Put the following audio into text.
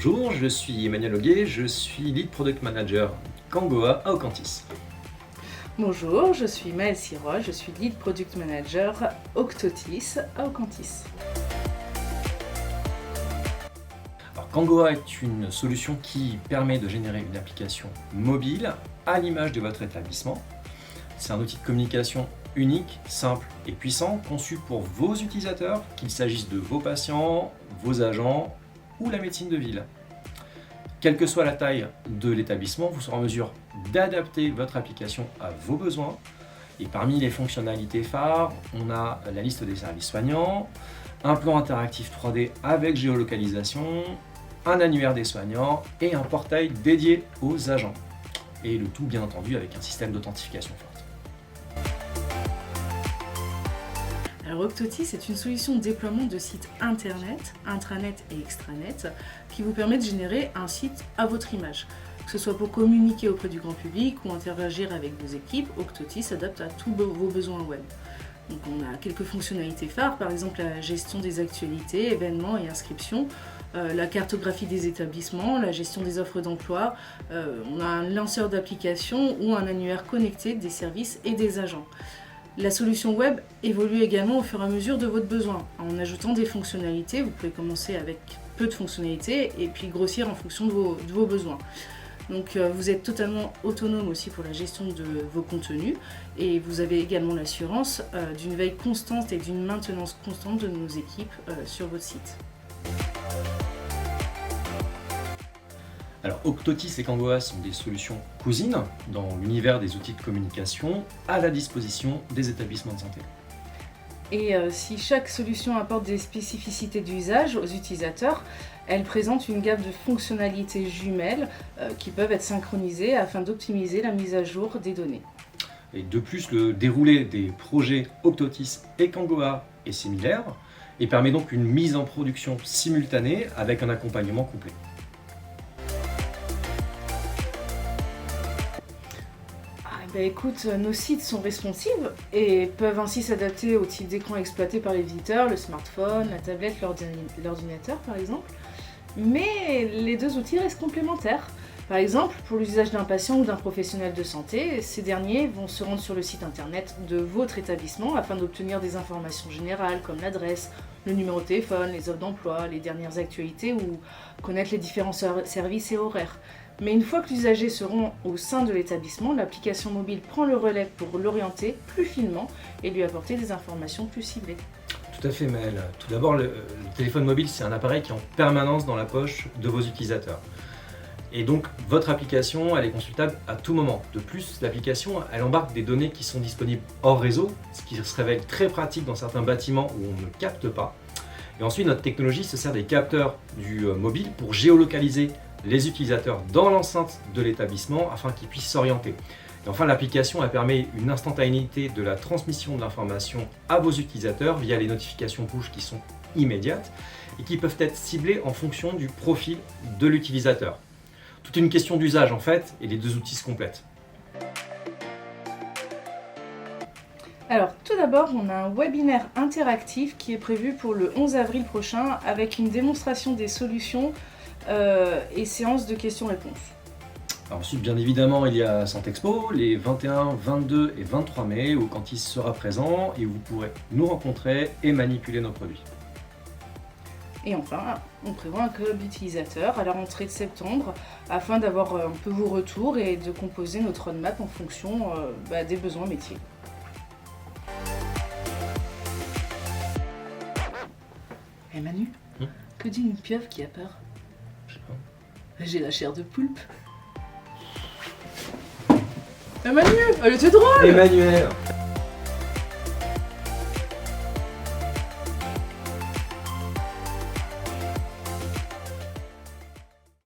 Bonjour, je suis Emmanuel Auguet, je suis Lead Product Manager Kangoa à Aucantis. Bonjour, je suis Maëlle Sirois, je suis Lead Product Manager Octotis à Aucantis. Alors, Kangoa est une solution qui permet de générer une application mobile à l'image de votre établissement. C'est un outil de communication unique, simple et puissant, conçu pour vos utilisateurs, qu'il s'agisse de vos patients, vos agents ou la médecine de ville. Quelle que soit la taille de l'établissement, vous serez en mesure d'adapter votre application à vos besoins. Et parmi les fonctionnalités phares, on a la liste des services soignants, un plan interactif 3D avec géolocalisation, un annuaire des soignants et un portail dédié aux agents. Et le tout bien entendu avec un système d'authentification forte. Alors Octotis est une solution de déploiement de sites internet, intranet et extranet qui vous permet de générer un site à votre image. Que ce soit pour communiquer auprès du grand public ou interagir avec vos équipes, Octotis s'adapte à tous vos besoins web. Donc on a quelques fonctionnalités phares, par exemple la gestion des actualités, événements et inscriptions, la cartographie des établissements, la gestion des offres d'emploi, on a un lanceur d'applications ou un annuaire connecté des services et des agents. La solution web évolue également au fur et à mesure de votre besoin. En ajoutant des fonctionnalités, vous pouvez commencer avec peu de fonctionnalités et puis grossir en fonction de vos besoins. Donc vous êtes totalement autonome aussi pour la gestion de vos contenus et vous avez également l'assurance d'une veille constante et d'une maintenance constante de nos équipes sur votre site. Alors Octotis et Kangoa sont des solutions cousines dans l'univers des outils de communication à la disposition des établissements de santé. Et si chaque solution apporte des spécificités d'usage aux utilisateurs, elle présente une gamme de fonctionnalités jumelles qui peuvent être synchronisées afin d'optimiser la mise à jour des données. Et de plus, le déroulé des projets Octotis et Kangoa est similaire et permet donc une mise en production simultanée avec un accompagnement complet. Écoute, nos sites sont responsives et peuvent ainsi s'adapter au type d'écran exploité par les visiteurs, le smartphone, la tablette, l'ordinateur par exemple. Mais les deux outils restent complémentaires. Par exemple, pour l'usage d'un patient ou d'un professionnel de santé, ces derniers vont se rendre sur le site internet de votre établissement afin d'obtenir des informations générales comme l'adresse, le numéro de téléphone, les offres d'emploi, les dernières actualités ou connaître les différents services et horaires. Mais une fois que l'usager se rend au sein de l'établissement, l'application mobile prend le relais pour l'orienter plus finement et lui apporter des informations plus ciblées. Tout à fait, Maëlle. Tout d'abord, le téléphone mobile, c'est un appareil qui est en permanence dans la poche de vos utilisateurs. Et donc, votre application, elle est consultable à tout moment. De plus, l'application, elle embarque des données qui sont disponibles hors réseau, ce qui se révèle très pratique dans certains bâtiments où on ne capte pas. Et ensuite, notre technologie se sert des capteurs du mobile pour géolocaliser les utilisateurs dans l'enceinte de l'établissement afin qu'ils puissent s'orienter. Et enfin, l'application elle permet une instantanéité de la transmission de l'information à vos utilisateurs via les notifications push qui sont immédiates et qui peuvent être ciblées en fonction du profil de l'utilisateur. Toute une question d'usage en fait, et les deux outils se complètent. Alors tout d'abord, on a un webinaire interactif qui est prévu pour le 11 avril prochain avec une démonstration des solutions et séance de questions-réponses. Ensuite, bien évidemment, il y a Santexpo, les 21, 22 et 23 mai, où Aucantis sera présent et où vous pourrez nous rencontrer et manipuler nos produits. Et enfin, on prévoit un club d'utilisateurs à la rentrée de septembre afin d'avoir un peu vos retours et de composer notre roadmap en fonction des besoins métiers. Eh Manu, que dit une pieuvre qui a peur? Je sais pas. J'ai la chair de poulpe. Manu, elle était drôle! Emmanuel!